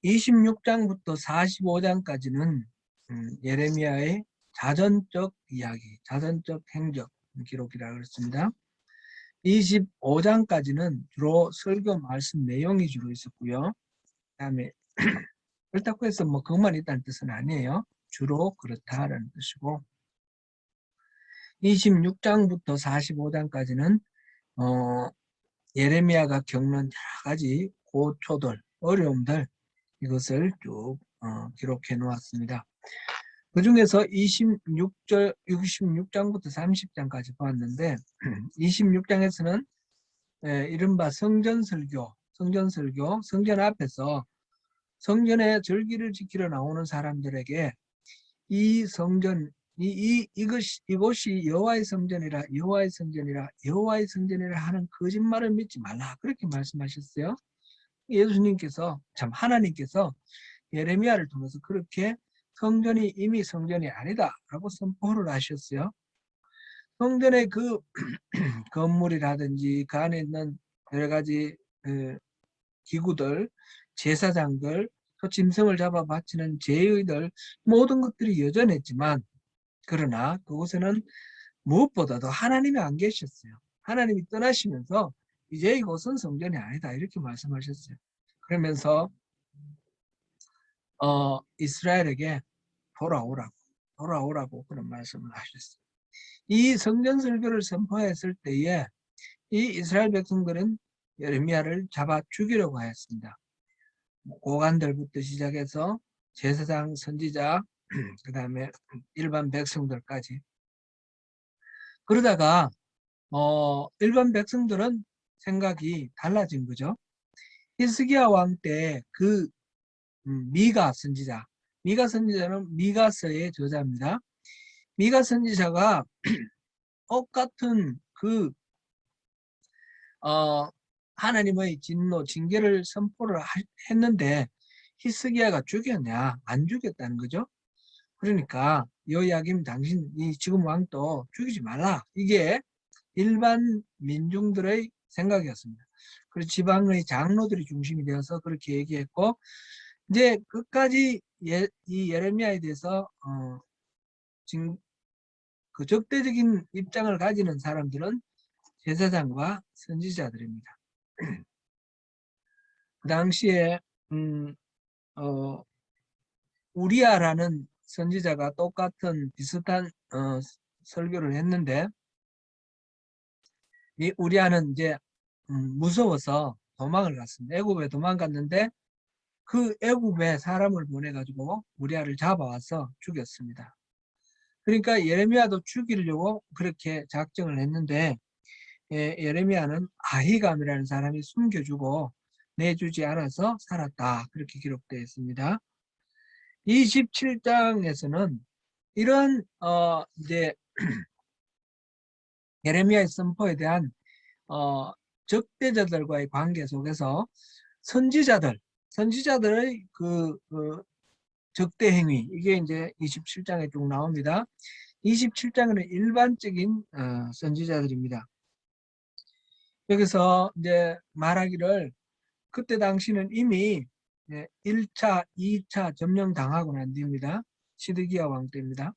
26장부터 45장까지는 예레미야의 자전적 이야기, 자전적 행적 기록이라고 했습니다. 25장까지는 주로 설교 말씀 내용이 주로 있었고요. 그다음에 그렇다고 해서 뭐 그것만 있다는 뜻은 아니에요. 주로 그렇다라는 뜻이고, 26장부터 45장까지는 예레미야가 겪는 여러 가지 고초들, 어려움들, 이것을 쭉 기록해 놓았습니다. 그 중에서 66장부터 30장까지 보았는데 26장에서는 이른바 성전설교, 성전 앞에서 성전의 절기를 지키러 나오는 사람들에게 이 성전, 이곳이 여호와의 성전이라, 여호와의 성전이라, 여호와의 성전이라 하는 거짓말을 믿지 말라, 그렇게 말씀하셨어요. 예수님께서, 참 하나님께서 예레미야를 통해서 그렇게 성전이 이미 성전이 아니다 라고 선포를 하셨어요. 성전의 그 건물이라든지 그 안에 있는 여러 가지 기구들, 제사장들, 또 짐승을 잡아 바치는 제의들, 모든 것들이 여전했지만, 그러나 그곳에는 무엇보다도 하나님이 안 계셨어요. 하나님이 떠나시면서 이제 이곳은 성전이 아니다, 이렇게 말씀하셨어요. 그러면서 이스라엘에게 돌아오라고 그런 말씀을 하셨어요. 이 성전 설교를 선포했을 때에 이 이스라엘 백성들은 예레미야를 잡아 죽이려고 하였습니다. 고관들부터 시작해서 제사장, 선지자, 그 다음에 일반 백성들까지. 그러다가 일반 백성들은 생각이 달라진 거죠. 히스기야 왕 때 그 미가 선지자는 미가서의 저자입니다. 미가 선지자가 똑같은 그 하나님의 진노, 징계를 선포를 했는데 히스기야가 죽였냐? 안 죽였다는 거죠. 그러니까 여호야김 당신이 지금 왕도 죽이지 말라. 이게 일반 민중들의 생각이었습니다. 그리고 지방의 장로들이 중심이 되어서 그렇게 얘기했고, 이제 끝까지 이 예레미야에 대해서 지금 그 적대적인 입장을 가지는 사람들은 제사장과 선지자들입니다. 그 당시에 우리아라는 선지자가 똑같은 비슷한 설교를 했는데, 이 우리아는 이제 무서워서 도망을 갔습니다. 애굽에 도망갔는데 그 애굽에 사람을 보내가지고 우리아를 잡아와서 죽였습니다. 그러니까 예레미야도 죽이려고 그렇게 작정을 했는데 예레미야는 아히감이라는 사람이 숨겨주고 내주지 않아서 살았다, 그렇게 기록되어 있습니다. 27장에서는 이런 이제 예레미야의 선포에 대한 적대자들과의 관계 속에서 선지자들의 그 적대 행위, 이게 이제 27장에 쭉 나옵니다. 27장은 일반적인 선지자들입니다. 여기서 이제 말하기를 그때 당시는 이미 1차, 2차 점령당하고 난 뒤입니다. 시드기야 왕 때입니다.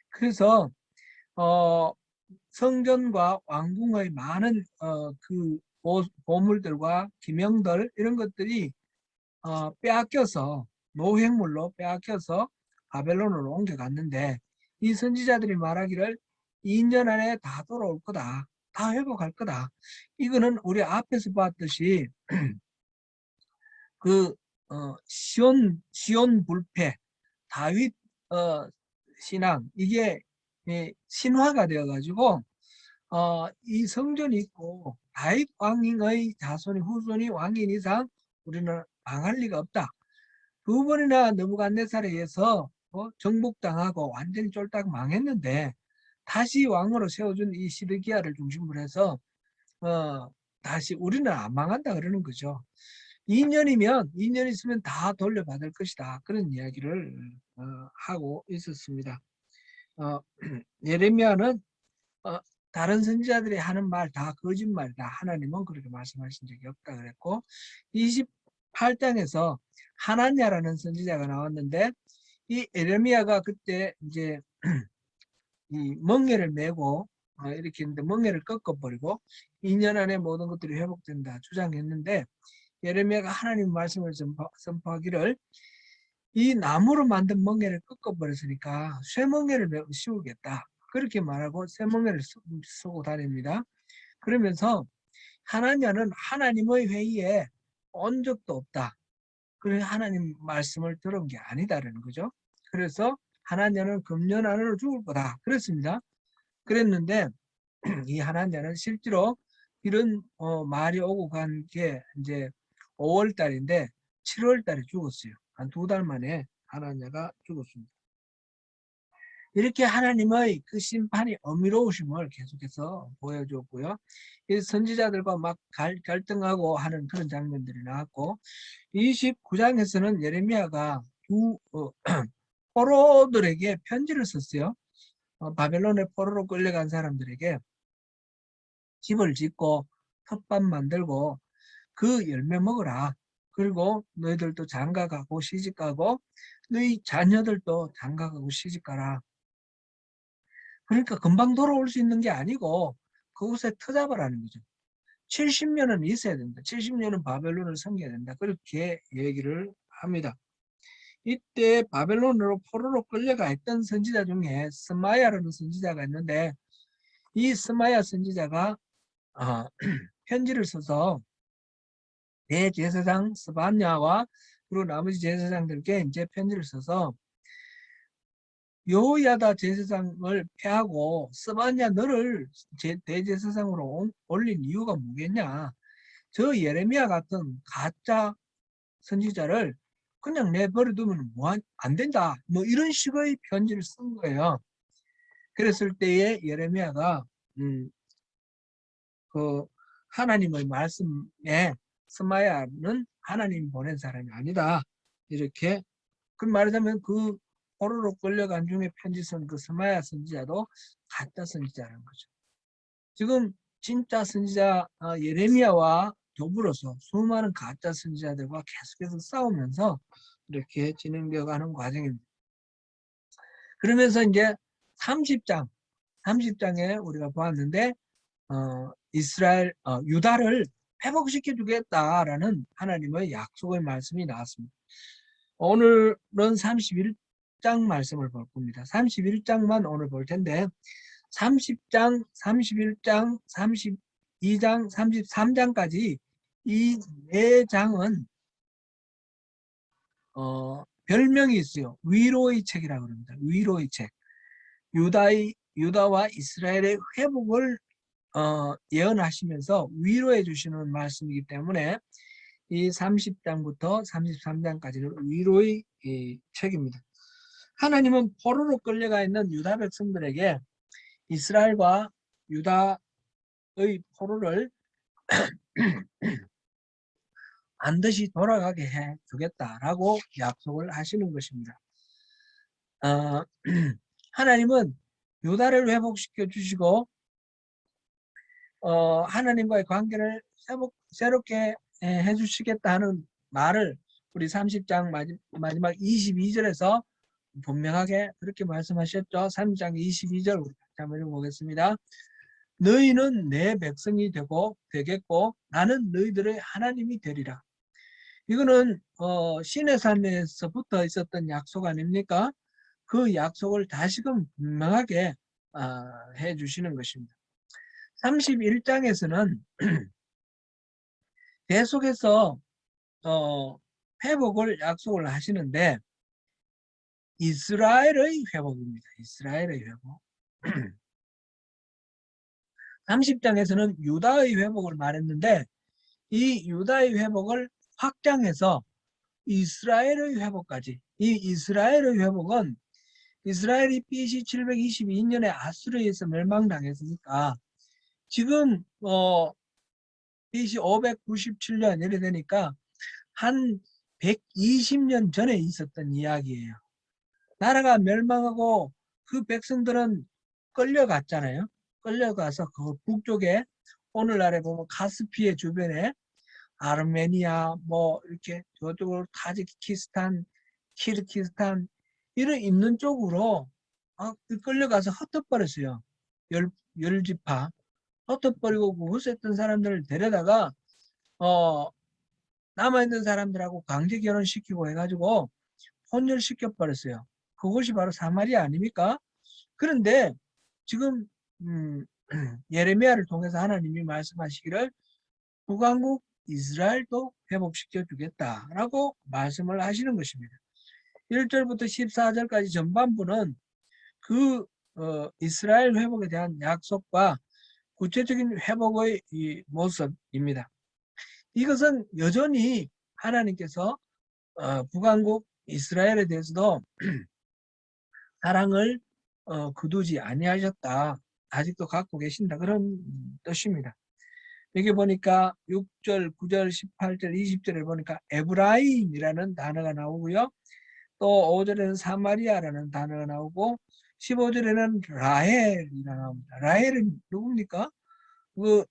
그래서 성전과 왕궁의 많은 그 보물들과 기명들, 이런 것들이 빼앗겨서, 노획물로 빼앗겨서 바벨론으로 옮겨갔는데, 이 선지자들이 말하기를 2년 안에 다 돌아올 거다, 다 회복할 거다. 이거는 우리 앞에서 봤듯이 그 시온 불패, 다윗 신앙, 이게 신화가 되어가지고 이 성전이 있고 다윗 왕의 자손이, 후손이 왕인 이상 우리는 망할 리가 없다. 두 번이나 느부갓네살에 의해서 정복당하고 완전히 쫄딱 망했는데 다시 왕으로 세워준 이 시드기야를 중심으로 해서 다시 우리는 안 망한다 그러는 거죠. 2년 있으면 다 돌려받을 것이다, 그런 이야기를 하고 있었습니다. 예레미야는 다른 선지자들이 하는 말 다 거짓말이다, 하나님은 그렇게 말씀하신 적이 없다 그랬고, 8장에서 하나냐라는 선지자가 나왔는데 이 에레미야가 그때 이제 이 멍에를 메고 이렇게 했는데 멍에를 꺾어버리고 2년 안에 모든 것들이 회복된다 주장했는데 예레미야가 하나님 말씀을 선포하기를 이 나무로 만든 멍에를 꺾어버렸으니까 쇠멍에를 씌우겠다. 그렇게 말하고 쇠멍에를 쓰고 다닙니다. 그러면서 하나냐는 하나님의 회의에 온 적도 없다. 그래 하나님 말씀을 들은 게 아니다라는 거죠. 그래서 하나냐는 금년 안으로 죽을 거다. 그랬습니다. 그랬는데 이 하나냐는 실제로 이런 말이 오고 간 게 이제 5월 달인데 7월 달에 죽었어요. 한 2달 만에 하나냐가 죽었습니다. 이렇게 하나님의 그 심판이 어미로우심을 계속해서 보여줬고요. 이 선지자들과 막 갈등하고 하는 그런 장면들이 나왔고 29장에서는 예레미야가 포로들에게 편지를 썼어요. 바벨론의 포로로 끌려간 사람들에게 집을 짓고 텃밭 만들고 그 열매 먹어라. 그리고 너희들도 장가가고 시집가고 너희 자녀들도 장가가고 시집가라. 그러니까 금방 돌아올 수 있는 게 아니고 그곳에 터잡으라는 거죠. 70년은 있어야 된다. 70년은 바벨론을 섬겨야 된다. 그렇게 얘기를 합니다. 이때 바벨론으로 포로로 끌려가 있던 선지자 중에 스마야라는 선지자가 있는데 이 스마야 선지자가 편지를 써서 대제사장 스바냐와 그리고 나머지 제사장들께 이제 편지를 써서 여호야다 제사장을 폐하고 스바냐 너를 대제사장으로 올린 이유가 뭐겠냐. 저 예레미야 같은 가짜 선지자를 그냥 내버려두면 안 된다. 뭐 이런 식의 편지를 쓴 거예요. 그랬을 때에 예레미야가 그 하나님의 말씀에 스마야는 하나님 보낸 사람이 아니다. 이렇게 그 말하자면 그 포로로 끌려간 중에 편지 쓴 그 스마야 선지자도 가짜 선지자라는 거죠. 지금 진짜 선지자 예레미야와 더불어서 수많은 가짜 선지자들과 계속해서 싸우면서 이렇게 진행되어 가는 과정입니다. 그러면서 이제 30장에 우리가 보았는데 이스라엘 유다를 회복시켜 주겠다라는 하나님의 약속의 말씀이 나왔습니다. 오늘은 31장 말씀을 볼 겁니다. 31장만 오늘 볼 텐데 30장, 31장, 32장, 33장까지 이 4장은 별명이 있어요. 위로의 책이라고 합니다. 위로의 책. 유다와 이스라엘의 회복을 예언하시면서 위로해 주시는 말씀이기 때문에 이 30장부터 33장까지는 위로의 책입니다. 하나님은 포로로 끌려가 있는 유다 백성들에게 이스라엘과 유다의 포로를 반드시 돌아가게 해 주겠다라고 약속을 하시는 것입니다. 하나님은 유다를 회복시켜 주시고 하나님과의 관계를 새롭게 해주시겠다는 말을 우리 30장 마지막 22절에서 분명하게 그렇게 말씀하셨죠. 30장 22절 우리 한번 읽어보겠습니다. 너희는 내 백성이 되겠고 나는 너희들의 하나님이 되리라. 이거는 시내산에서부터 있었던 약속 아닙니까? 그 약속을 다시금 분명하게 해주시는 것입니다. 31장에서는 계속해서 회복을 약속을 하시는데 이스라엘의 회복입니다. 이스라엘의 회복. 30장에서는 유다의 회복을 말했는데 이 유다의 회복을 확장해서 이스라엘의 회복까지. 이 이스라엘의 회복은 이스라엘이 BC 722년에 아수르에 의해서 멸망당했으니까 지금 BC 597년 이래 되니까 한 120년 전에 있었던 이야기예요. 나라가 멸망하고 그 백성들은 끌려갔잖아요. 끌려가서 그 북쪽에 오늘날에 보면 카스피해 주변에 아르메니아 뭐 이렇게 저쪽으로 타지키스탄, 키르기스탄 이런 있는 쪽으로 끌려가서 흩어버렸어요. 열 지파 흩어버리고 그 후세했던 사람들을 데려다가 남아있는 사람들하고 강제 결혼시키고 해가지고 혼혈시켜버렸어요. 그것이 바로 사마리아 아닙니까? 그런데 지금 예레미야를 통해서 하나님이 말씀하시기를 북왕국 이스라엘도 회복시켜 주겠다라고 말씀을 하시는 것입니다. 1절부터 14절까지 전반부는 그 이스라엘 회복에 대한 약속과 구체적인 회복의 이 모습입니다. 이것은 여전히 하나님께서 북왕국 이스라엘에 대해서도 사랑을 거두지 아니하셨다. 아직도 갖고 계신다. 그런 뜻입니다. 여기 보니까 6절, 9절, 18절, 20절에 보니까 에브라임이라는 단어가 나오고요. 또 5절에는 사마리아라는 단어가 나오고 15절에는 라헬이라 나옵니다. 라헬은 누굽니까? 그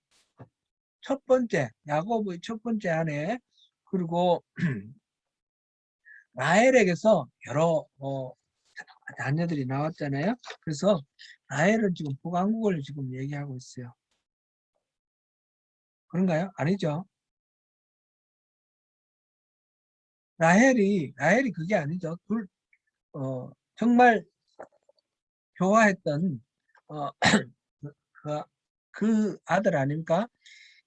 첫 번째, 야곱의 첫 번째 아내, 그리고 라헬에게서 여러 자녀들이 나왔잖아요. 그래서 라헬은 지금 북왕국을 지금 얘기하고 있어요. 그런가요? 아니죠. 라헬이 그게 아니죠. 정말 좋아했던 어, 그, 그 아들 아닙니까?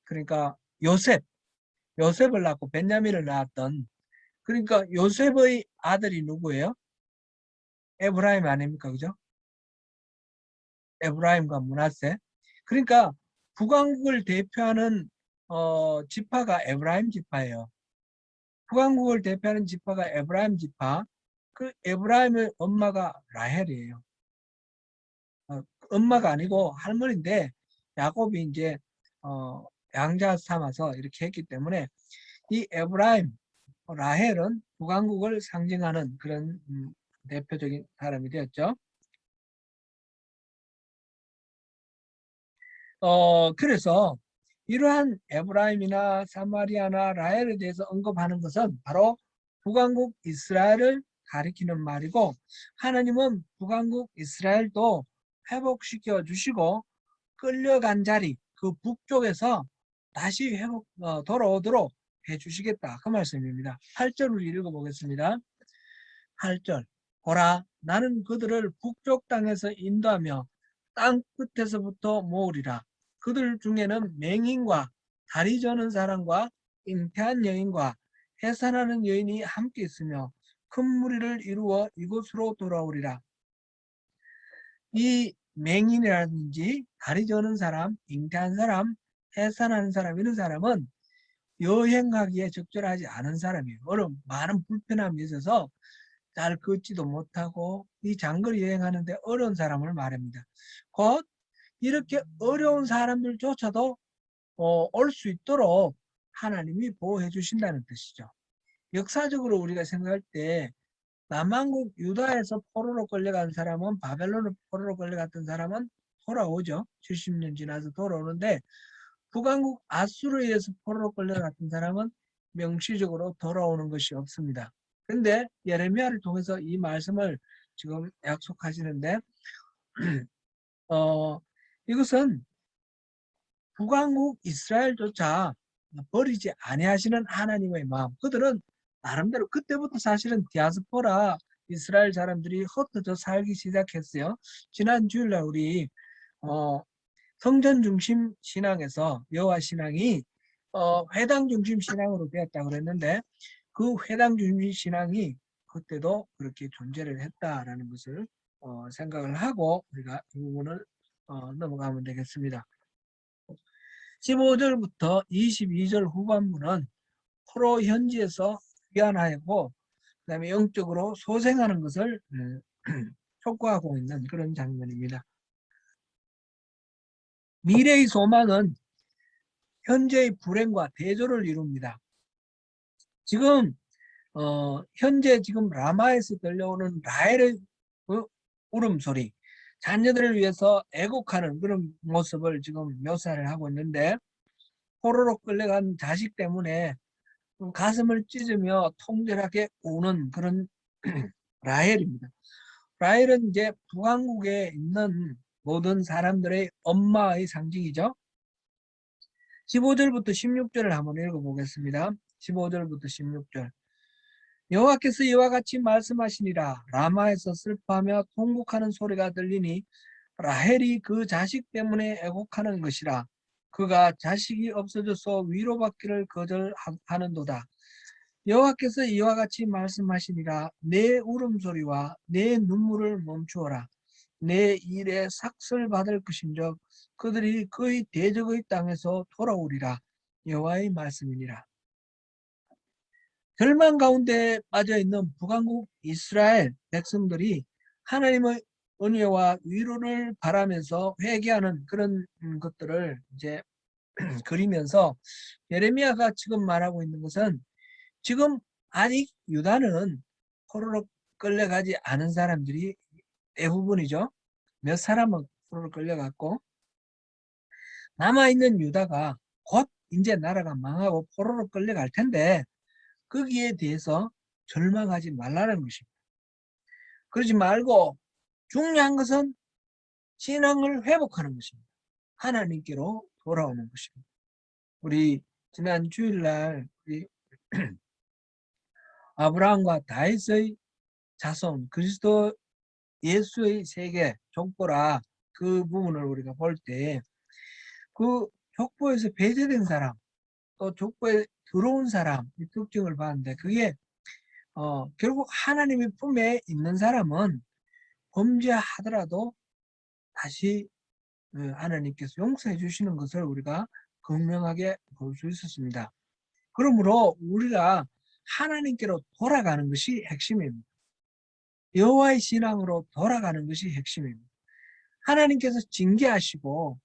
그러니까 요셉을 낳고 벤야민을 낳았던, 그러니까 요셉의 아들이 누구예요? 에브라임 아닙니까? 그죠? 에브라임과 므낫세. 그러니까 북왕국을 대표하는 지파가 에브라임 지파예요. 북왕국을 대표하는 지파가 에브라임 지파. 그 에브라임의 엄마가 라헬이에요. 엄마가 아니고 할머니인데 야곱이 이제 양자 삼아서 이렇게 했기 때문에 이 에브라임 라헬은 북왕국을 상징하는 그런 대표적인 사람이 되었죠. 그래서 이러한 에브라임이나 사마리아나 라헬에 대해서 언급하는 것은 바로 북왕국 이스라엘을 가리키는 말이고, 하나님은 북왕국 이스라엘도 회복시켜 주시고 끌려간 자리 그 북쪽에서 다시 돌아오도록 해주시겠다, 그 말씀입니다. 8절을 읽어보겠습니다. 8절 보라, 나는 그들을 북쪽 땅에서 인도하며 땅 끝에서부터 모으리라. 그들 중에는 맹인과 다리 저는 사람과 잉태한 여인과 해산하는 여인이 함께 있으며 큰 무리를 이루어 이곳으로 돌아오리라. 이 맹인이라든지 다리 저는 사람, 잉태한 사람, 해산하는 사람, 이런 사람은 여행하기에 적절하지 않은 사람이에요. 많은 불편함이 있어서 잘 걷지도 못하고 이 장거리 여행하는데 어려운 사람을 말합니다. 곧 이렇게 어려운 사람들조차도 올 수 있도록 하나님이 보호해 주신다는 뜻이죠. 역사적으로 우리가 생각할 때 남한국 유다에서 포로로 끌려간 사람은, 바벨론으로 포로로 끌려갔던 사람은 돌아오죠. 70년 지나서 돌아오는데 북왕국 아수르에 의해서 포로로 끌려갔던 사람은 명시적으로 돌아오는 것이 없습니다. 그런데 예레미야를 통해서 이 말씀을 지금 약속하시는데 이것은 북왕국 이스라엘조차 버리지 아니하시는 하나님의 마음. 그들은 나름대로 그때부터 사실은 디아스포라 이스라엘 사람들이 흩어져 살기 시작했어요. 지난 주일날 우리 성전 중심 신앙에서 여호와 신앙이 회당 중심 신앙으로 되었다고 그랬는데, 그 회당 중심 신앙이 그때도 그렇게 존재를 했다라는 것을 생각을 하고 우리가 이 부분을 넘어가면 되겠습니다. 15절부터 22절 후반부는 포로 현지에서 귀환하고 그다음에 영적으로 소생하는 것을 촉구하고 있는 그런 장면입니다. 미래의 소망은 현재의 불행과 대조를 이룹니다. 지금 현재 지금 라마에서 들려오는 라헬의 울음소리, 자녀들을 위해서 애곡하는 그런 모습을 지금 묘사를 하고 있는데, 포로로 끌려간 자식 때문에 가슴을 찢으며 통절하게 우는 그런 라헬입니다. 라헬은 이제 북왕국에 있는 모든 사람들의 엄마의 상징이죠. 15절부터 16절을 한번 읽어보겠습니다. 15절부터 16절. 여호와께서 이와 같이 말씀하시니라. 라마에서 슬퍼하며 통곡하는 소리가 들리니 라헬이 그 자식 때문에 애곡하는 것이라. 그가 자식이 없어져서 위로받기를 거절하는도다. 여호와께서 이와 같이 말씀하시니라. 내 울음소리와 내 눈물을 멈추어라. 내 일에 삭슬 받을 것인즉 그들이 그의 대적의 땅에서 돌아오리라. 여호와의 말씀이니라. 절망 가운데 빠져있는 북왕국 이스라엘 백성들이 하나님의 은혜와 위로를 바라면서 회개하는 그런 것들을 이제 그리면서 예레미야가 지금 말하고 있는 것은 지금 아직 유다는 포로로 끌려가지 않은 사람들이 대부분이죠. 몇 사람은 포로로 끌려갔고 남아있는 유다가 곧 이제 나라가 망하고 포로로 끌려갈 텐데 거기에 대해서 절망하지 말라는 것입니다. 그러지 말고 중요한 것은 신앙을 회복하는 것입니다. 하나님께로 돌아오는 것입니다. 우리 지난 주일날 우리 아브라함과 다윗의 자손 그리스도 예수의 세계 족보라 그 부분을 우리가 볼 때 그 족보에서 배제된 사람 또 족보에 들어온 사람 이 특징을 봤는데 그게 결국 하나님의 품에 있는 사람은 범죄하더라도 다시 하나님께서 용서해 주시는 것을 우리가 분명하게 볼 수 있었습니다. 그러므로 우리가 하나님께로 돌아가는 것이 핵심입니다. 여호와의 신앙으로 돌아가는 것이 핵심입니다. 하나님께서 징계하시고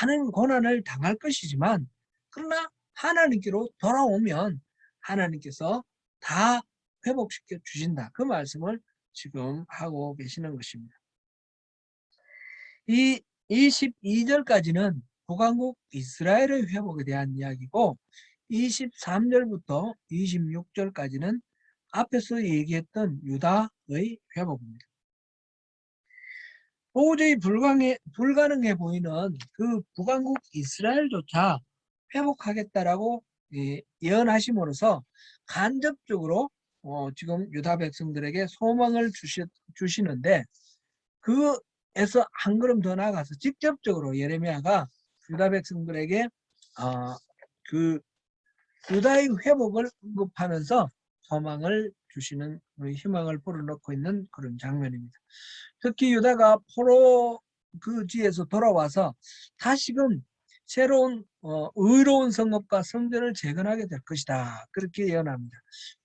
많은 고난을 당할 것이지만 그러나 하나님께로 돌아오면 하나님께서 다 회복시켜 주신다. 그 말씀을 지금 하고 계시는 것입니다. 이 22절까지는 북왕국 이스라엘의 회복에 대한 이야기고 23절부터 26절까지는 앞에서 얘기했던 유다의 회복입니다. 도저히 불가능해 보이는 그 북왕국 이스라엘조차 회복하겠다라고 예언하심으로써 간접적으로 지금 유다 백성들에게 소망을 주시는데 그에서 한 걸음 더 나아가서 직접적으로 예레미야가 유다 백성들에게 그 유다의 회복을 언급하면서 소망을 주시는 희망을 불어넣고 있는 그런 장면입니다. 특히 유다가 포로 그 지에서 돌아와서 다시금 새로운 의로운 성읍과 성전을 재건하게 될 것이다. 그렇게 예언합니다.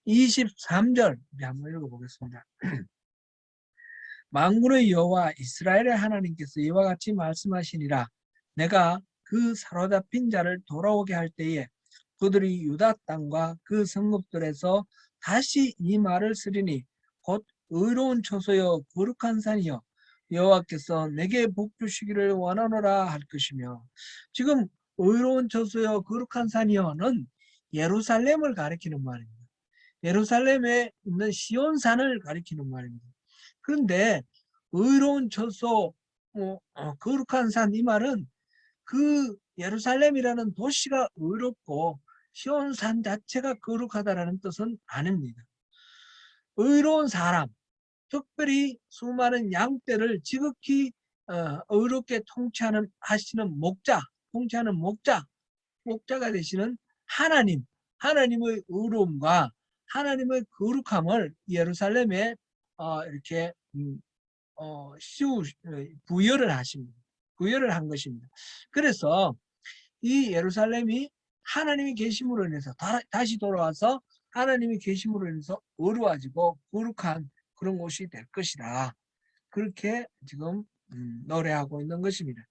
23절 한번 읽어보겠습니다. 만군의 여호와 이스라엘의 하나님께서 이와 같이 말씀하시니라. 내가 그 사로잡힌 자를 돌아오게 할 때에 그들이 유다 땅과 그 성읍들에서 다시 이 말을 쓰리니 곧 의로운 처소여 거룩한 산이여 여호와께서 내게 복 주시기를 원하노라 할 것이며 지금 의로운 처소여 거룩한 산이여는 예루살렘을 가리키는 말입니다. 예루살렘에 있는 시온산을 가리키는 말입니다. 그런데 의로운 처소 거룩한 산 이 말은 그 예루살렘이라는 도시가 의롭고 시온산 자체가 거룩하다라는 뜻은 아닙니다. 의로운 사람, 특별히 수많은 양떼를 지극히 의롭게 통치하는 목자가 되시는 하나님의 의로움과 하나님의 거룩함을 예루살렘에 이렇게 부여를 한 것입니다. 그래서 이 예루살렘이 하나님이 계심으로 인해서 다시 돌아와서 하나님이 계심으로 인해서 어루워지고 거룩한 그런 곳이 될 것이다. 그렇게 지금 노래하고 있는 것입니다.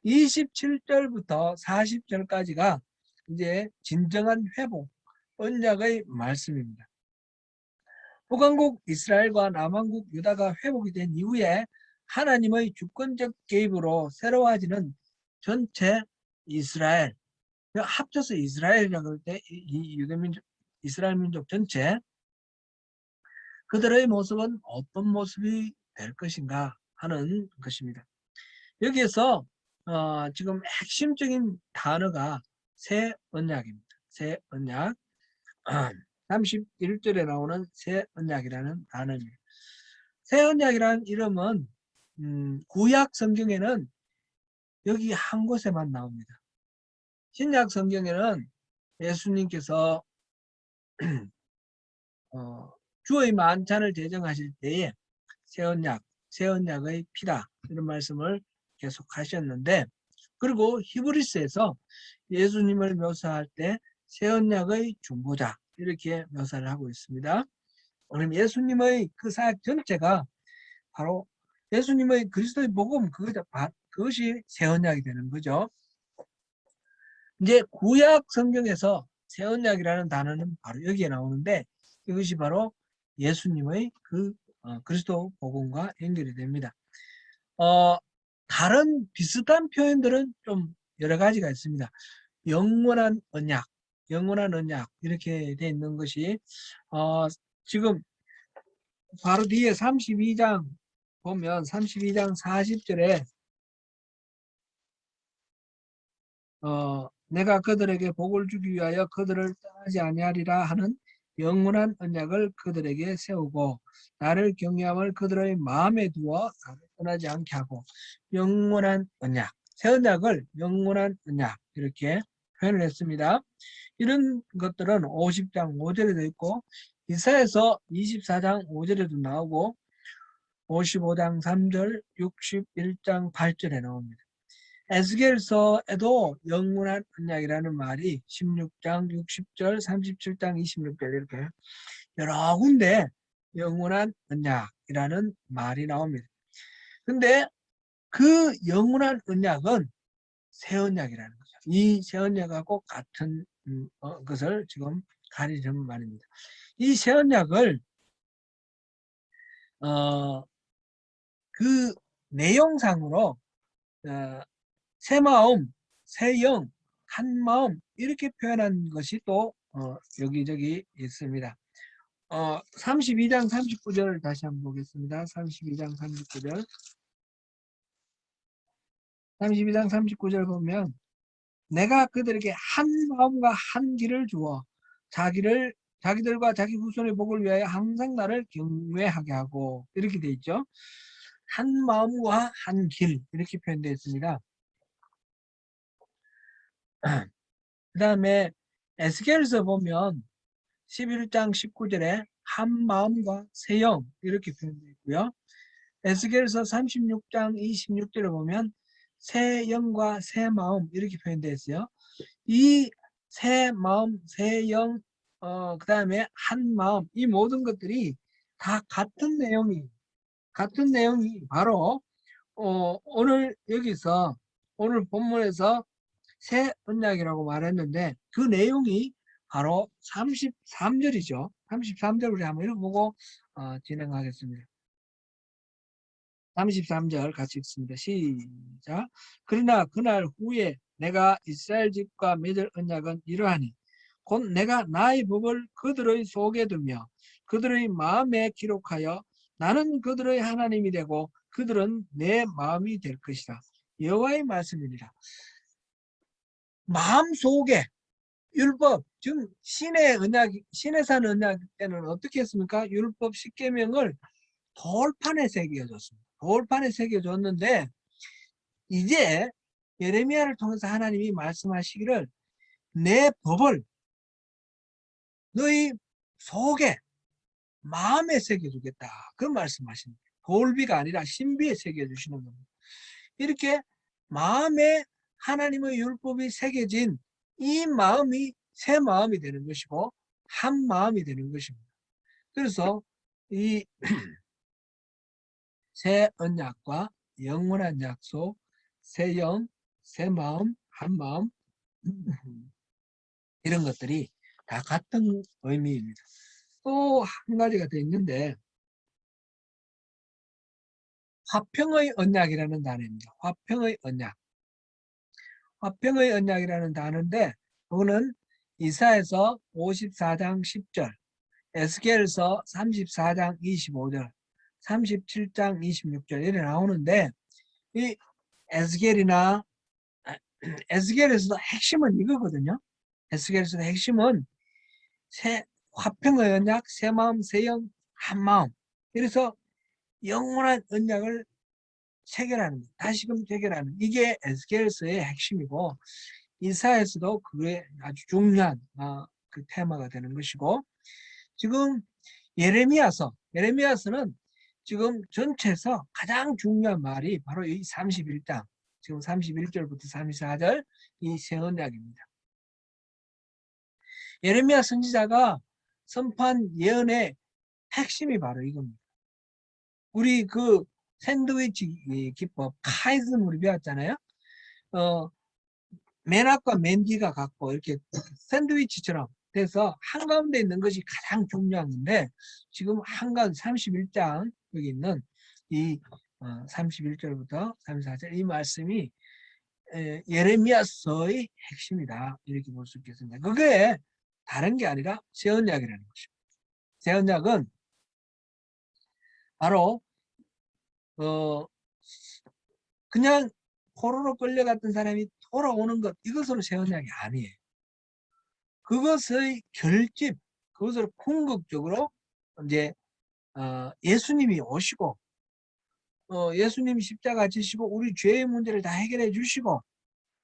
27절부터 40절까지가 이제 진정한 회복, 언약의 말씀입니다. 북왕국 이스라엘과 남왕국 유다가 회복이 된 이후에 하나님의 주권적 개입으로 새로워지는 전체 이스라엘, 합쳐서 이스라엘이라고 할 때 이 유대민족, 이스라엘 민족 전체 그들의 모습은 어떤 모습이 될 것인가 하는 것입니다. 여기에서 지금 핵심적인 단어가 새 언약입니다. 새 언약. 31절에 나오는 새 언약이라는 단어입니다. 새 언약이라는 이름은 구약 성경에는 여기 한 곳에만 나옵니다. 신약 성경에는 예수님께서 주의 만찬을 제정하실 때에 새 언약의 피다 이런 말씀을 계속 하셨는데, 그리고 히브리스에서 예수님을 묘사할 때 새 언약의 중보자 이렇게 묘사를 하고 있습니다. 그럼 예수님의 그 사역 전체가 바로 예수님의 그리스도의 복음, 그것이 새 언약이 되는 거죠. 이제 구약 성경에서 새 언약이라는 단어는 바로 여기에 나오는데, 이것이 바로 예수님의 그리스도 복음과 연결이 됩니다. 다른 비슷한 표현들은 좀 여러 가지가 있습니다. 영원한 언약 이렇게 돼 있는 것이 지금 바로 뒤에 32장 보면 32장 40절에 내가 그들에게 복을 주기 위하여 그들을 떠나지 아니하리라 하는 영원한 언약을 그들에게 세우고 나를 경외함을 그들의 마음에 두어 나를 떠나지 않게 하고, 영원한 언약, 새 언약을 영원한 언약 이렇게 표현을 했습니다. 이런 것들은 50장 5절에도 있고 이사야서 24장 5절에도 나오고 55장 3절, 61장 8절에 나옵니다. 에스겔서에도 영원한 언약이라는 말이 16장 60절, 37장 26절 이렇게 여러 군데 영원한 언약이라는 말이 나옵니다. 근데 그 영원한 언약은 새 언약이라는 거죠. 이 새 언약하고 같은 것을 지금 가리는 말입니다. 이 새 언약을 그 내용상으로 새 마음, 새 영, 한 마음 이렇게 표현한 것이 또 여기저기 있습니다. 32장 39절을 다시 한번 보겠습니다. 32장 39절. 32장 39절 보면 내가 그들에게 한 마음과 한 길을 주어 자기들과 자기 후손의 복을 위하여 항상 나를 경외하게 하고 이렇게 되어 있죠. 한 마음과 한 길 이렇게 표현되어 있습니다. 그 다음에 에스겔서 보면 11장 19절에 한 마음과 새 영 이렇게 표현되어 있고요. 에스겔서 36장 26절에 보면 새 영과 새 마음 이렇게 표현되어 있어요. 이 새 마음, 새 영, 그 다음에 한 마음, 이 모든 것들이 다 같은 내용이 바로 오늘 여기서 오늘 본문에서 새 언약이라고 말했는데 그 내용이 바로 33절이죠. 33절 우리 한번 읽어보고 진행하겠습니다. 33절 같이 읽습니다. 시작. 그러나 그날 후에 내가 이스라엘 집과 맺을 언약은 이러하니 곧 내가 나의 법을 그들의 속에 두며 그들의 마음에 기록하여 나는 그들의 하나님이 되고 그들은 내 마음이 될 것이다. 여호와의 말씀이니라. 마음속에 율법, 즉 신의 언약, 신의 산 언약 때는 어떻게 했습니까? 율법 10계명을 돌판에 새겨줬습니다. 돌판에 새겨줬는데 이제 예레미야를 통해서 하나님이 말씀하시기를 내 법을 너희 속에 마음에 새겨주겠다. 그 말씀하십니다. 돌비가 아니라 신비에 새겨주시는 겁니다. 이렇게 마음에 하나님의 율법이 새겨진 이 마음이 새 마음이 되는 것이고 한 마음이 되는 것입니다. 그래서 이 새 언약과 영원한 약속, 새 영, 새 마음, 한 마음 이런 것들이 다 같은 의미입니다. 또 한 가지가 더 있는데 화평의 언약이라는 단어입니다. 화평의 언약. 화평의 언약이라는 단어인데 그거는 이사에서 54장 10절, 에스겔서 34장 25절, 37장 26절 이렇게 나오는데, 이 에스겔이나 에스겔에서도 핵심은 이거거든요. 에스겔에서도 핵심은 화평의 언약, 새 마음, 새 영, 한 마음. 그래서 영원한 언약을 체결하는, 다시금 체결하는, 이게 에스겔서의 핵심이고, 이사에서도 그게 아주 중요한 그 테마가 되는 것이고, 지금 예레미야서는 지금 전체에서 가장 중요한 말이 바로 이 31장, 지금 31절부터 34절 이 새 언약입니다. 예레미야 선지자가 선포한 예언의 핵심이 바로 이겁니다. 우리 그 샌드위치 기법 카이즌 우리 배웠잖아요. 맨 앞과 맨 뒤가 같고 이렇게 샌드위치처럼 돼서 한가운데 있는 것이 가장 중요한 건데, 지금 한가운데 31장 여기 있는 이 31절부터 34절 이 말씀이 예레미야서의 핵심이다, 이렇게 볼 수 있겠습니다. 그게 다른 게 아니라 새 언약이라는 것입니다. 새 언약은 바로 그냥 포로로 끌려갔던 사람이 돌아오는 것, 이것으로 새 언약이 아니에요. 그것의 결집, 그것을 궁극적으로 이제 예수님이 오시고 예수님이 십자가 지시고 우리 죄의 문제를 다 해결해 주시고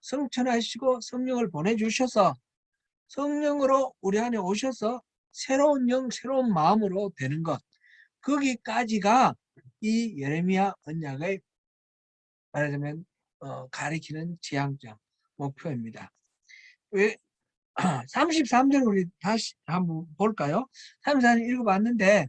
성천하시고 성령을 보내주셔서 성령으로 우리 안에 오셔서 새로운 영, 새로운 마음으로 되는 것, 거기까지가 이 예레미야 언약의 말하자면 가리키는 지향점, 목표입니다. 왜 33절 우리 다시 한번 볼까요? 33절 읽어봤는데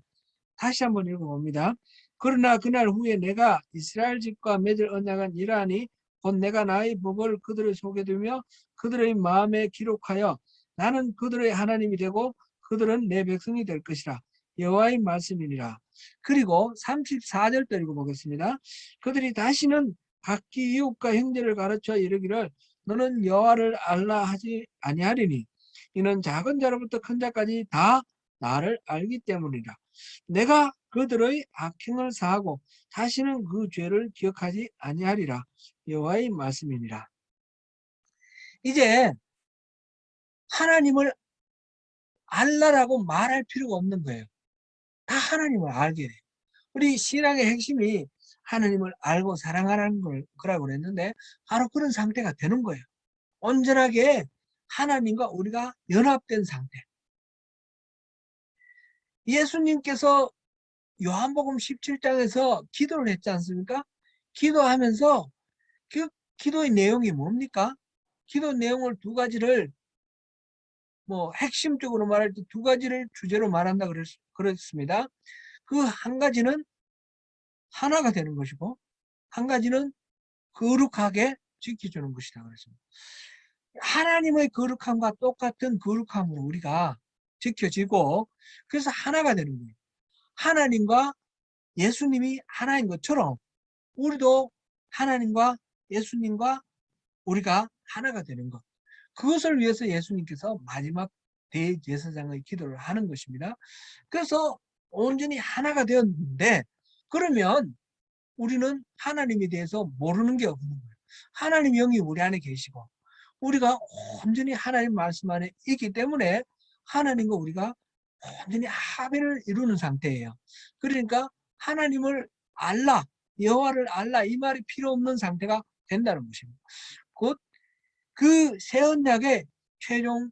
다시 한번 읽어봅니다. 그러나 그날 후에 내가 이스라엘 집과 맺을 언약은 이러하니 곧 내가 나의 법을 그들의 속에 두며 그들의 마음에 기록하여 나는 그들의 하나님이 되고 그들은 내 백성이 될 것이라. 여호와의 말씀이니라. 그리고 34절도 읽어보겠습니다. 그들이 다시는 각기 이웃과 형제를 가르쳐 이르기를 너는 여호와를 알라 하지 아니하리니 이는 작은 자로부터 큰 자까지 다 나를 알기 때문이라. 내가 그들의 악행을 사하고 다시는 그 죄를 기억하지 아니하리라. 여호와의 말씀이니라. 이제 하나님을 알라라고 말할 필요가 없는 거예요. 다 하나님을 알게 돼요. 우리 신앙의 핵심이 하나님을 알고 사랑하라는 거라고 그랬는데 바로 그런 상태가 되는 거예요. 온전하게 하나님과 우리가 연합된 상태. 예수님께서 요한복음 17장에서 기도를 했지 않습니까? 기도하면서 그 기도의 내용이 뭡니까? 기도 내용을 두 가지를 핵심적으로 말할 때 두 가지를 주제로 말한다 그랬습니다. 그 한 가지는 하나가 되는 것이고 한 가지는 거룩하게 지켜주는 것이다 그랬습니다. 하나님의 거룩함과 똑같은 거룩함으로 우리가 지켜지고 그래서 하나가 되는 거예요. 하나님과 예수님이 하나인 것처럼 우리도 하나님과 예수님과 우리가 하나가 되는 것. 그것을 위해서 예수님께서 마지막 대제사장의 기도를 하는 것입니다. 그래서 온전히 하나가 되었는데 그러면 우리는 하나님에 대해서 모르는 게 없는 거예요. 하나님 영이 우리 안에 계시고 우리가 온전히 하나님 말씀 안에 있기 때문에 하나님과 우리가 완전히 합의를 이루는 상태예요. 그러니까 하나님을 알라, 여호와를 알라 이 말이 필요 없는 상태가 된다는 것입니다. 곧 그 새 언약의 최종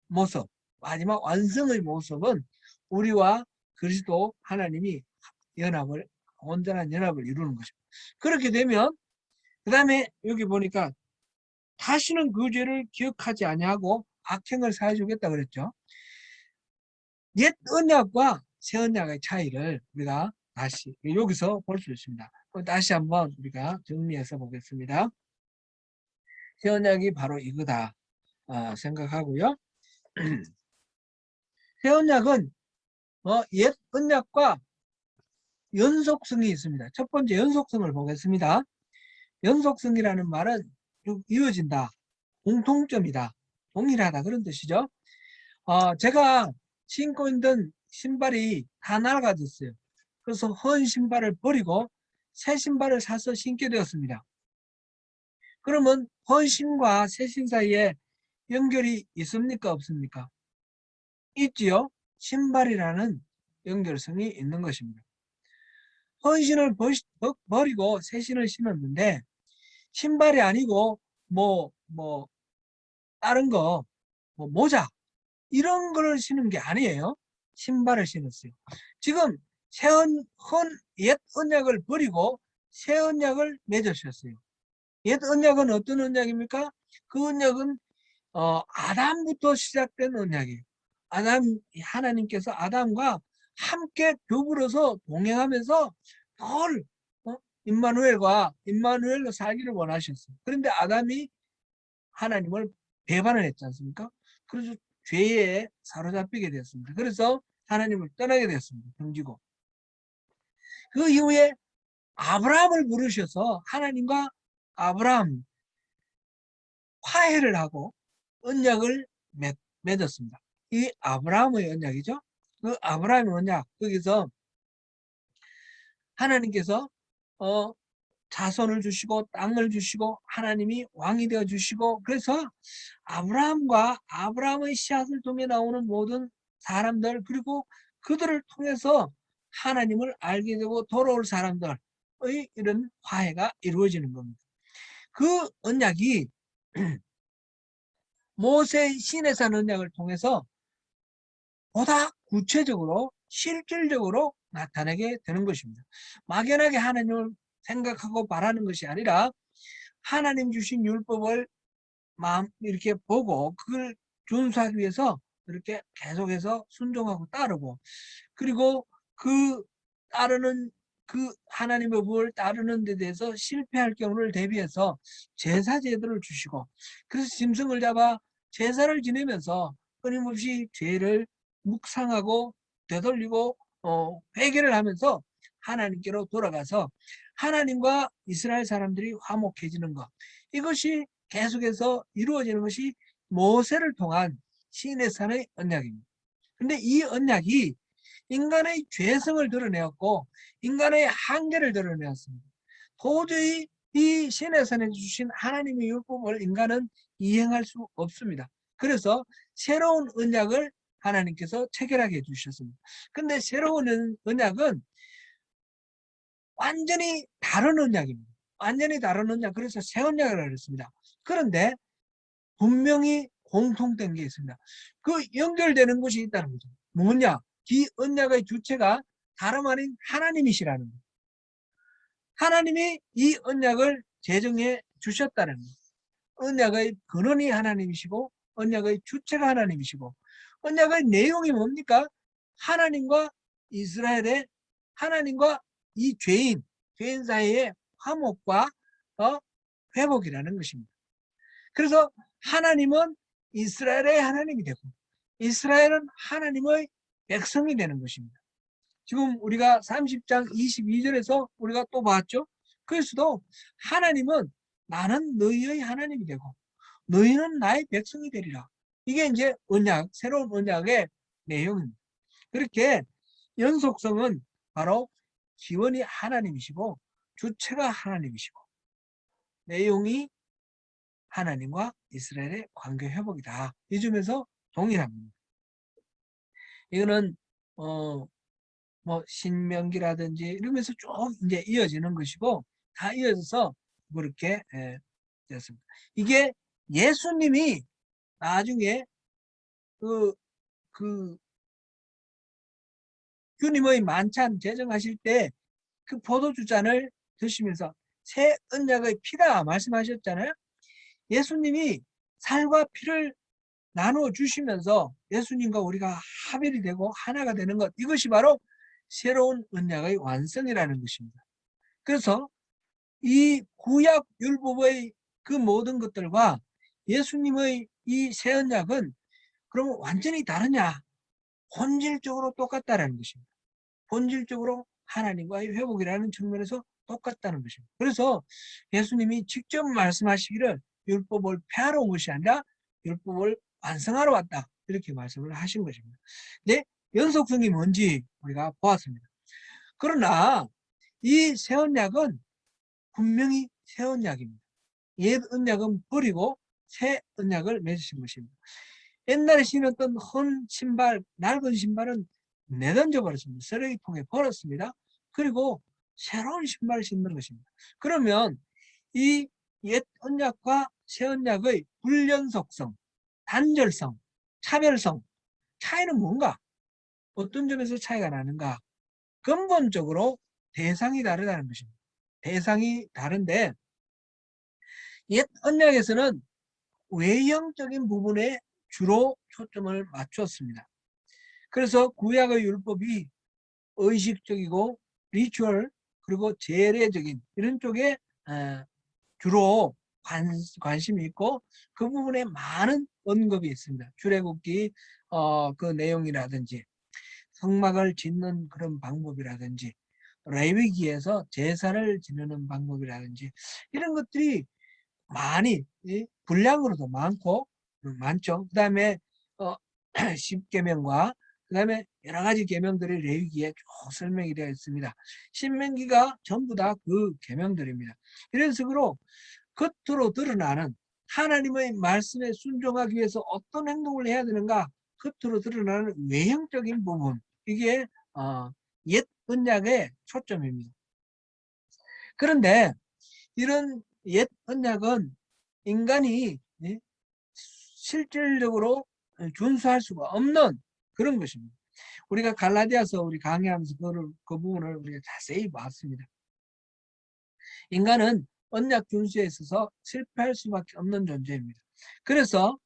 모습, 마지막 완성의 모습은 우리와 그리스도 하나님이 연합을, 온전한 연합을 이루는 것입니다. 그렇게 되면 그 다음에 여기 보니까 다시는 그 죄를 기억하지 아니하고 악행을 사해 주겠다 그랬죠. 옛 언약과 새 언약의 차이를 우리가 다시 여기서 볼 수 있습니다. 다시 한번 우리가 정리해서 보겠습니다. 새 언약이 바로 이거다 생각하고요. 새 언약은 옛 언약과 연속성이 있습니다. 첫 번째 연속성을 보겠습니다. 연속성이라는 말은 이어진다, 공통점이다, 동일하다 그런 뜻이죠. 제가 신고 있던 신발이 다 낡아졌어요. 그래서 헌 신발을 버리고 새 신발을 사서 신게 되었습니다. 그러면 헌신과 새신 사이에 연결이 있습니까? 없습니까? 있지요. 신발이라는 연결성이 있는 것입니다. 헌신을 버리고 새신을 신었는데 신발이 아니고 뭐 다른 거 모자 이런 거를 신은 게 아니에요. 신발을 신었어요. 지금 옛 언약을 버리고 새 언약을 맺으셨어요. 옛 언약은 어떤 언약입니까? 그 언약은 아담부터 시작된 언약이에요. 하나님께서 아담과 함께 더불어서 동행하면서 늘 임마누엘로 살기를 원하셨어요. 그런데 아담이 하나님을 배반을 했지 않습니까? 그래서 죄에 사로잡히게 되었습니다. 그래서 하나님을 떠나게 되었습니다. 등지고. 그 이후에 아브라함을 부르셔서 하나님과 아브라함 화해를 하고 언약을 맺었습니다. 이 아브라함의 언약이죠. 그 아브라함의 언약, 거기서 하나님께서 자손을 주시고 땅을 주시고 하나님이 왕이 되어 주시고, 그래서 아브라함과 아브라함의 씨앗을 통해 나오는 모든 사람들, 그리고 그들을 통해서 하나님을 알게 되고 돌아올 사람들의 이런 화해가 이루어지는 겁니다. 그 언약이 모세의 시내산 언약을 통해서 보다 구체적으로 실질적으로 나타나게 되는 것입니다. 막연하게 하나님을 생각하고 바라는 것이 아니라 하나님 주신 율법을 마음 이렇게 보고 그걸 준수하기 위해서 이렇게 계속해서 순종하고 따르고, 그리고 따르는 그 하나님의 법을 따르는 데 대해서 실패할 경우를 대비해서 제사 제도를 주시고, 그래서 짐승을 잡아 제사를 지내면서 끊임없이 죄를 묵상하고 되돌리고 회개를 하면서 하나님께로 돌아가서 하나님과 이스라엘 사람들이 화목해지는 것, 이것이 계속해서 이루어지는 것이 모세를 통한 시내산의 언약입니다. 그런데 이 언약이 인간의 죄성을 드러내었고 인간의 한계를 드러내었습니다. 도저히 이 시내산에 주신 하나님의 율법을 인간은 이행할 수 없습니다. 그래서 새로운 언약을 하나님께서 체결하게 해주셨습니다. 근데 새로운 언약은 완전히 다른 언약입니다. 완전히 다른 언약, 그래서 새 언약이라고 했습니다. 그런데 분명히 공통된 게 있습니다. 그 연결되는 것이 있다는 거죠. 뭐냐? 이 언약의 주체가 다름 아닌 하나님이시라는 거예요. 하나님이 이 언약을 제정해 주셨다는 거예요. 언약의 근원이 하나님이시고 언약의 주체가 하나님이시고, 언약의 내용이 뭡니까? 하나님과 이스라엘의, 하나님과 이 죄인 사이의 화목과 회복이라는 것입니다. 그래서 하나님은 이스라엘의 하나님이 되고 이스라엘은 하나님의 백성이 되는 것입니다. 지금 우리가 30장 22절에서 우리가 또 봤죠. 그래서도 하나님은 나는 너희의 하나님이 되고 너희는 나의 백성이 되리라. 이게 이제 언약, 새로운 언약의 내용입니다. 그렇게 연속성은 바로 기원이 하나님이시고 주체가 하나님이시고 내용이 하나님과 이스라엘의 관계 회복이다. 이 점에서 동일합니다. 이거는 신명기라든지 이러면서 쭉 이제 이어지는 것이고 다 이어져서 그렇게 됐습니다. 이게 예수님이 나중에 그 주님의 만찬 제정하실 때 그 포도주잔을 드시면서 새 언약의 피다 말씀하셨잖아요. 예수님이 살과 피를 나누어 주시면서 예수님과 우리가 합일이 되고 하나가 되는 것, 이것이 바로 새로운 언약의 완성이라는 것입니다. 그래서 이 구약 율법의 그 모든 것들과 예수님의 이 새 언약은 그러면 완전히 다르냐? 본질적으로 똑같다는 것입니다. 본질적으로 하나님과의 회복이라는 측면에서 똑같다는 것입니다. 그래서 예수님이 직접 말씀하시기를 율법을 폐하러 온 것이 아니라 율법을 완성하러 왔다. 이렇게 말씀을 하신 것입니다. 네, 연속성이 뭔지 우리가 보았습니다. 그러나 이 새 언약은 분명히 새 언약입니다. 옛 언약은 버리고 새 언약을 맺으신 것입니다. 옛날에 신었던 헌 신발, 낡은 신발은 내던져 버렸습니다. 쓰레기통에 버렸습니다. 그리고 새로운 신발을 신는 것입니다. 그러면 이 옛 언약과 새 언약의 불연속성, 단절성, 차별성, 차이는 뭔가? 어떤 점에서 차이가 나는가? 근본적으로 대상이 다르다는 것입니다. 대상이 다른데 옛 언약에서는 외형적인 부분에 주로 초점을 맞췄습니다. 그래서 구약의 율법이 의식적이고 리추얼 그리고 제례적인 이런 쪽에 주로 관심이 있고 그 부분에 많은 언급이 있습니다. 출애굽기 그 내용이라든지 성막을 짓는 그런 방법이라든지 레위기에서 제사를 지내는 방법이라든지 이런 것들이 많이 분량으로도 많죠. 그 다음에 10계명과 그 다음에 여러 가지 계명들이 레위기에 쭉 설명이 되어 있습니다. 신명기가 전부 다 그 계명들입니다. 이런 식으로 겉으로 드러나는 하나님의 말씀에 순종하기 위해서 어떤 행동을 해야 되는가 겉으로 드러나는 외형적인 부분 이게 옛 언약의 초점입니다. 그런데 이런 옛 언약은 인간이 실질적으로 준수할 수가 없는 그런 것입니다. 우리가 갈라디아서 우리 강의하면서 그 부분을 우리가 자세히 봤습니다. 인간은 언약 준수에 있어서 실패할 수밖에 없는 존재입니다. 그래서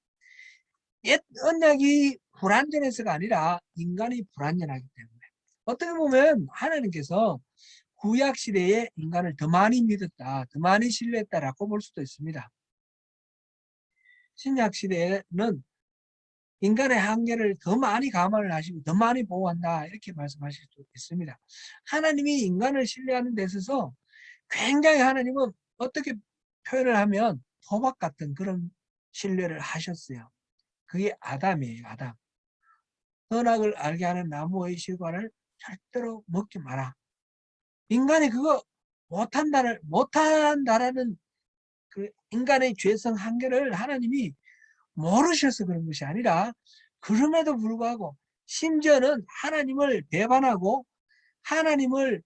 옛 언약이 불완전해서가 아니라 인간이 불완전하기 때문에 어떻게 보면 하나님께서 구약 시대에 인간을 더 많이 믿었다, 더 많이 신뢰했다라고 볼 수도 있습니다. 신약 시대에는 인간의 한계를 더 많이 감안을 하시고 더 많이 보호한다 이렇게 말씀하실 수 있습니다. 하나님이 인간을 신뢰하는 데 있어서 굉장히 하나님은 어떻게 표현을 하면 도박 같은 그런 신뢰를 하셨어요. 그게 아담이에요. 아담. 선악을 알게 하는 나무의 실과를 절대로 먹지 마라. 인간이 그거 못한다라는 그 인간의 죄성 한계를 하나님이 모르셔서 그런 것이 아니라 그럼에도 불구하고 심지어는 하나님을 배반하고 하나님을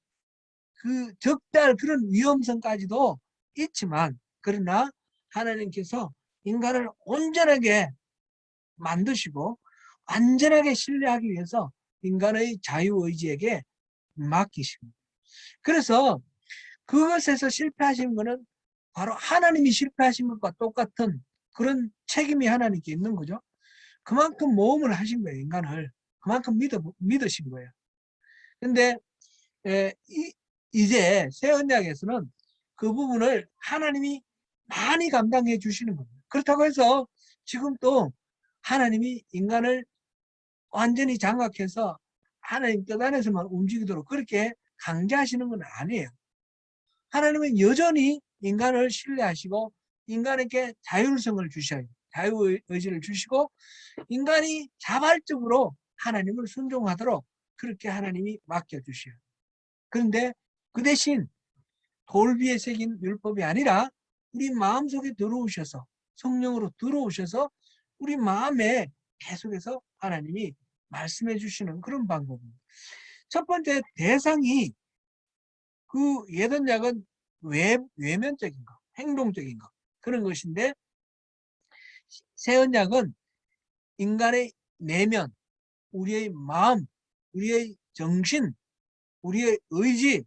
그 적대할 그런 위험성까지도 있지만 그러나 하나님께서 인간을 온전하게 만드시고 완전하게 신뢰하기 위해서 인간의 자유의지에게 맡기십니다. 그래서 그것에서 실패하신 것은 바로 하나님이 실패하신 것과 똑같은 그런 책임이 하나님께 있는 거죠. 그만큼 모험을 하신 거예요. 인간을. 그만큼 믿으신 거예요. 근데 이제 새 언약에서는 그 부분을 하나님이 많이 감당해 주시는 겁니다. 그렇다고 해서 지금 또 하나님이 인간을 완전히 장악해서 하나님 뜻 안에서만 움직이도록 그렇게 강제하시는 건 아니에요. 하나님은 여전히 인간을 신뢰하시고 인간에게 자율성을 주셔요. 자유의지를 주시고 인간이 자발적으로 하나님을 순종하도록 그렇게 하나님이 맡겨주셔요. 그런데 그 대신 돌비에 새긴 율법이 아니라 우리 마음속에 들어오셔서 성령으로 들어오셔서 우리 마음에 계속해서 하나님이 말씀해 주시는 그런 방법입니다. 첫 번째 대상이 그 옛 언약은 외면적인 거, 행동적인 거 그런 것인데 새 언약은 인간의 내면, 우리의 마음, 우리의 정신, 우리의 의지,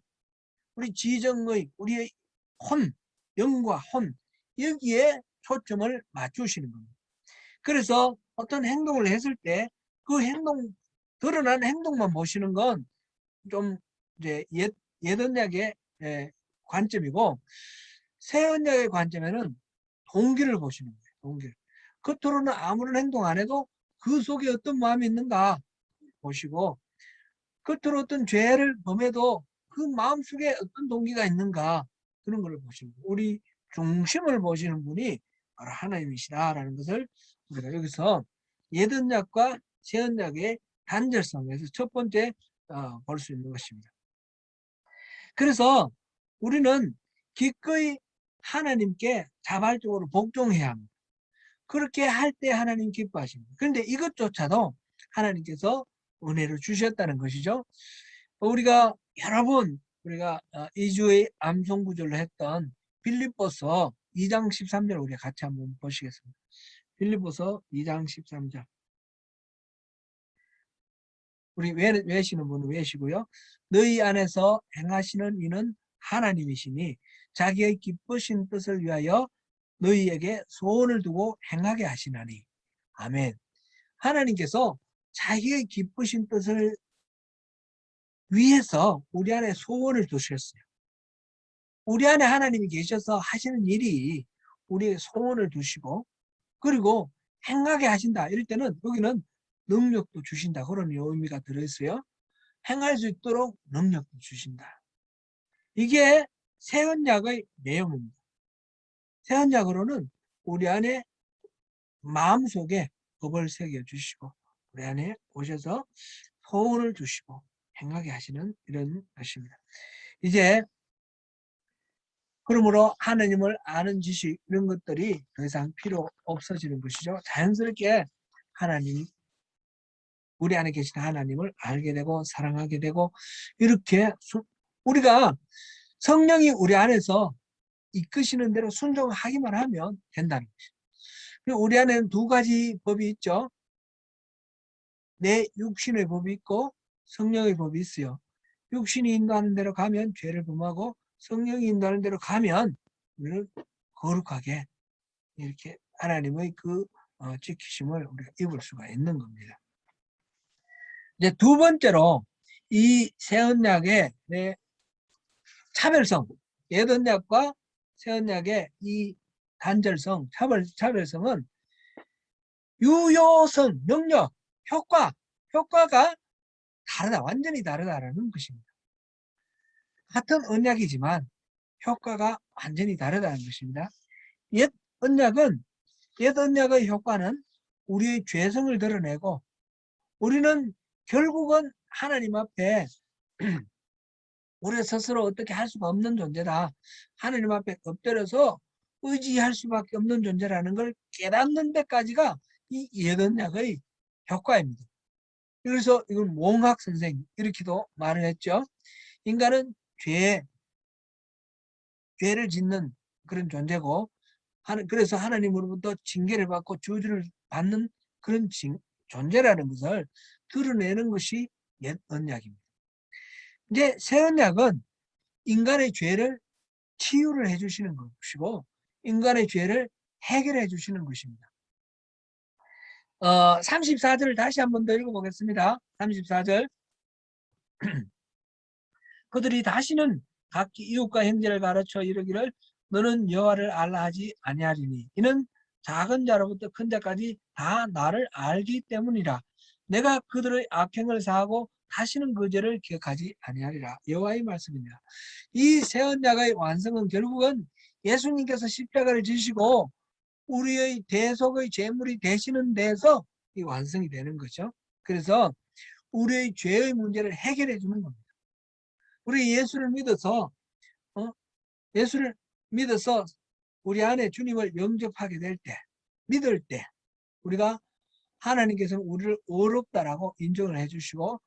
우리 지정의, 우리의 혼, 영과 혼 여기에 초점을 맞추시는 겁니다. 그래서 어떤 행동을 했을 때 그 드러난 행동만 보시는 건 좀 이제 옛 언약의 관점이고 새 언약의 관점에는 동기를 보시는 거예요. 동기를. 겉으로는 아무런 행동 안 해도 그 속에 어떤 마음이 있는가 보시고 겉으로 어떤 죄를 범해도 그 마음속에 어떤 동기가 있는가 그런 걸 보시는 거예요. 우리 중심을 보시는 분이 바로 하나님이시다라는 것을 우리가 여기서 옛 언약과 새 언약의 단절성에서 첫 번째 볼 수 있는 것입니다. 그래서 우리는 기꺼이 하나님께 자발적으로 복종해야 합니다. 그렇게 할 때 하나님 기뻐하십니다. 그런데 이것조차도 하나님께서 은혜로 주셨다는 것이죠. 우리가 여러 번 우리가 2주의 암송구절로 했던 빌립보서 2장 13절 우리가 같이 한번 보시겠습니다. 빌립보서 2장 13절. 우리 외시는 분은 외시고요. 너희 안에서 행하시는 이는 하나님이시니 자기의 기쁘신 뜻을 위하여 너희에게 소원을 두고 행하게 하시나니. 아멘. 하나님께서 자기의 기쁘신 뜻을 위해서 우리 안에 소원을 두셨어요. 우리 안에 하나님이 계셔서 하시는 일이 우리의 소원을 두시고 그리고 행하게 하신다. 이럴 때는 여기는 능력도 주신다. 그런 의미가 들어있어요. 행할 수 있도록 능력도 주신다. 이게 새 언약의 내용입니다. 새 언약으로는 우리 안에 마음속에 법을 새겨주시고 우리 안에 오셔서 소원을 주시고 행하게 하시는 이런 것입니다. 이제 그러므로 하나님을 아는 지식 이런 것들이 더 이상 필요 없어지는 것이죠. 자연스럽게 하나님 우리 안에 계신 하나님을 알게 되고 사랑하게 되고 이렇게 우리가 성령이 우리 안에서 이끄시는 대로 순종하기만 하면 된다는 것이죠. 그리고 우리 안에는 두 가지 법이 있죠. 내 육신의 법이 있고 성령의 법이 있어요. 육신이 인도하는 대로 가면 죄를 범하고 성령이 인도하는 대로 가면 우리는 거룩하게 이렇게 하나님의 그 지키심을 우리가 입을 수가 있는 겁니다. 이제 두 번째로 이 새 언약의 차별성, 옛 언약과 새 언약의 이 단절성, 차별성은 유효성, 능력, 효과가 다르다, 완전히 다르다라는 것입니다. 같은 언약이지만 효과가 완전히 다르다는 것입니다. 옛 언약의 효과는 우리의 죄성을 드러내고 우리는 결국은 하나님 앞에 우리 스스로 어떻게 할 수가 없는 존재다. 하나님 앞에 엎드려서 의지할 수밖에 없는 존재라는 걸 깨닫는 데까지가 이 옛 언약의 효과입니다. 그래서 이건 몽학 선생 이렇게도 말을 했죠. 인간은 죄를 짓는 그런 존재고 그래서 하나님으로부터 징계를 받고 저주를 받는 그런 존재라는 것을 드러내는 것이 옛 언약입니다. 이제 새 언약은 인간의 죄를 치유를 해주시는 것이고 인간의 죄를 해결해 주시는 것입니다. 34절을 다시 한번 더 읽어보겠습니다. 34절. 그들이 다시는 각기 이웃과 형제를 가르쳐 이르기를 너는 여호와를 알라 하지 아니하리니 이는 작은 자로부터 큰 자까지 다 나를 알기 때문이라. 내가 그들의 악행을 사하고 다시는 그 죄를 기억하지 아니하리라. 여호와의 말씀입니다. 이 새 언약의 완성은 결국은 예수님께서 십자가를 지시고 우리의 대속의 제물이 되시는 데서 이 완성이 되는 거죠. 그래서 우리의 죄의 문제를 해결해 주는 겁니다. 우리 예수를 믿어서 예수를 믿어서 우리 안에 주님을 영접하게 될 때, 믿을 때 우리가 하나님께서는 우리를 어렵다라고 인정을 해주시고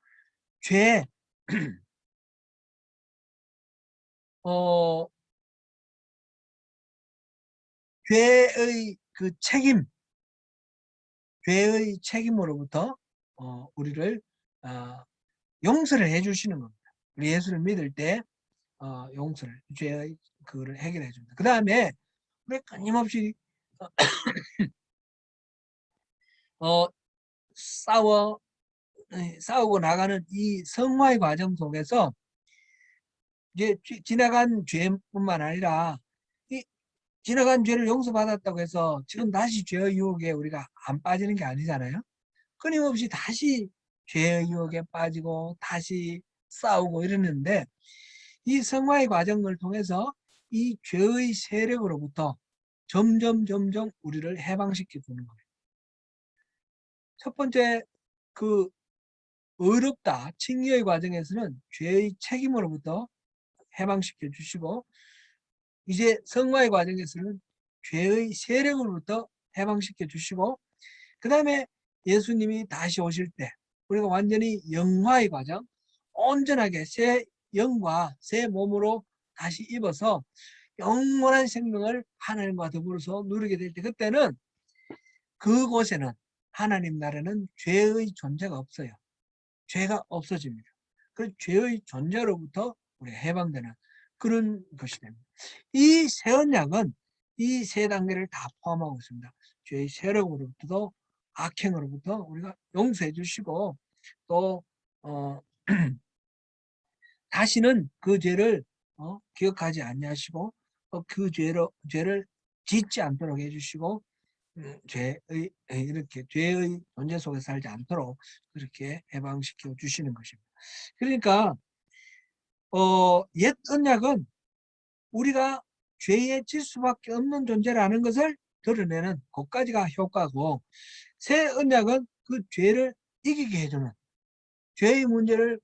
죄 죄의 그 죄의 책임으로부터 우리를 용서를 해주시는 겁니다. 우리 예수를 믿을 때 용서를 죄의 그거를 해결해 줍니다. 그 다음에 우리 끊임없이 싸우고 나가는 이 성화의 과정 속에서 이제 지나간 죄뿐만 아니라 이 지나간 죄를 용서받았다고 해서 지금 다시 죄의 유혹에 우리가 안 빠지는 게 아니잖아요. 끊임없이 다시 죄의 유혹에 빠지고 다시 싸우고 이러는데 이 성화의 과정을 통해서 이 죄의 세력으로부터 점점 우리를 해방시켜 주는 거예요. 첫 번째 그 의롭다 칭의의 과정에서는 죄의 책임으로부터 해방시켜 주시고, 이제 성화의 과정에서는 죄의 세력으로부터 해방시켜 주시고, 그 다음에 예수님이 다시 오실 때 우리가 완전히 영화의 과정, 온전하게 새 영과 새 몸으로 다시 입어서 영원한 생명을 하나님과 더불어서 누리게 될 때, 그때는 그곳에는, 하나님 나라는 죄의 존재가 없어요. 죄가 없어집니다. 그 죄의 존재로부터 우리가 해방되는 그런 것이 됩니다. 이 새 언약은 이 세 단계를 다 포함하고 있습니다. 죄의 세력으로부터, 악행으로부터 우리가 용서해 주시고, 또 다시는 그 죄를 기억하지 아니하시고, 그 죄를 짓지 않도록 해주시고, 이렇게 죄의 존재 속에 살지 않도록 그렇게 해방시켜 주시는 것입니다. 그러니까 옛 언약은 우리가 죄에 질 수밖에 없는 존재라는 것을 드러내는 것까지가 효과고, 새 언약은 그 죄를 이기게 해주는, 죄의 문제를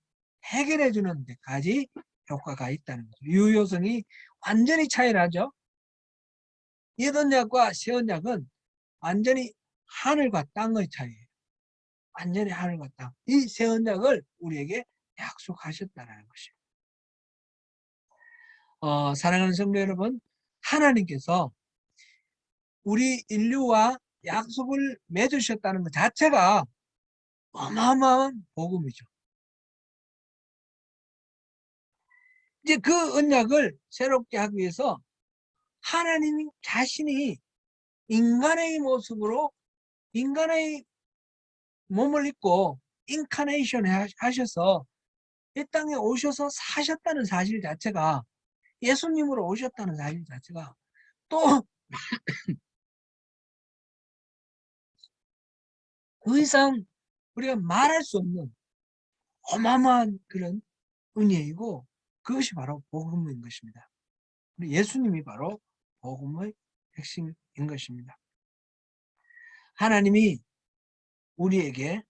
해결해 주는 데까지 효과가 있다는 거죠. 유효성이 완전히 차이나죠. 옛 언약과 새 언약은 완전히 하늘과 땅의 차이예요. 완전히 하늘과 땅. 이 새 언약을 우리에게 약속하셨다는 것이에요. 사랑하는 성도 여러분, 하나님께서 우리 인류와 약속을 맺으셨다는 것 자체가 어마어마한 복음이죠. 이제 그 언약을 새롭게 하기 위해서 하나님 자신이 인간의 모습으로 인간의 몸을 입고 인카네이션 하셔서 이 땅에 오셔서 사셨다는 사실 자체가, 예수님으로 오셨다는 사실 자체가 또 더 이상 우리가 말할 수 없는 어마어마한 그런 은혜이고, 그것이 바로 복음인 것입니다. 예수님이 바로 복음의 핵심인 것입니다. 하나님이 우리에게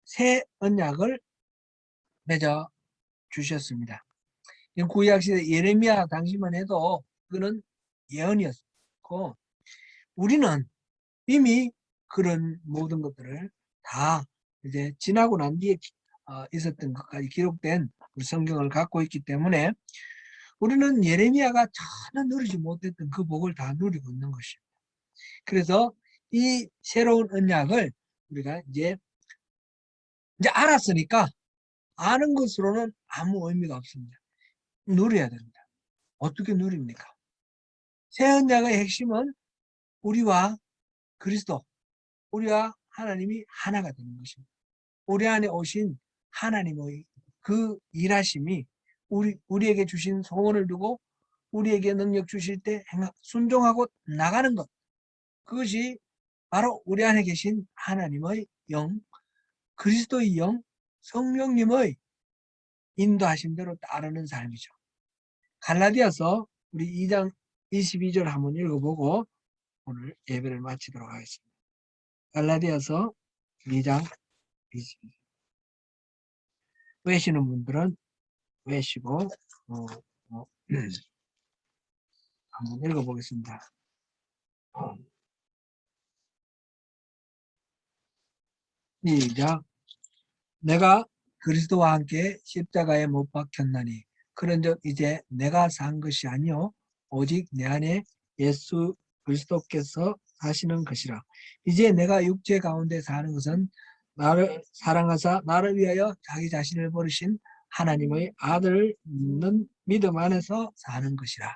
새 언약을 맺어 주셨습니다. 구약시대 예레미야 당시만 해도 그는 예언이었고, 우리는 이미 그런 모든 것들을 다 이제 지나고 난 뒤에 있었던 것까지 기록된 우리 성경을 갖고 있기 때문에 우리는 예레미야가 전혀 누리지 못했던 그 복을 다 누리고 있는 것입니다. 그래서 이 새로운 언약을 우리가 이제 알았으니까 아는 것으로는 아무 의미가 없습니다. 누려야 됩니다. 어떻게 누립니까? 새 언약의 핵심은 우리와 그리스도, 우리와 하나님이 하나가 되는 것입니다. 우리 안에 오신 하나님의 그 일하심이 우리에게 주신 소원을 두고 우리에게 능력 주실 때 순종하고 나가는 것, 그것이 바로 우리 안에 계신 하나님의 영, 그리스도의 영, 성령님의 인도하심대로 따르는 삶이죠. 갈라디아서 우리 2장 22절 한번 읽어보고 오늘 예배를 마치도록 하겠습니다. 갈라디아서 2장 22절. 외시는 분들은 외시고 한번 읽어보겠습니다. 시작. 내가 그리스도와 함께 십자가에 못 박혔나니 그런즉 이제 내가 산 것이 아니요 오직 내 안에 예수 그리스도께서 사시는 것이라. 이제 내가 육체 가운데 사는 것은 나를 사랑하사 나를 위하여 자기 자신을 버리신 하나님의 아들을 믿는 믿음 안에서 사는 것이라.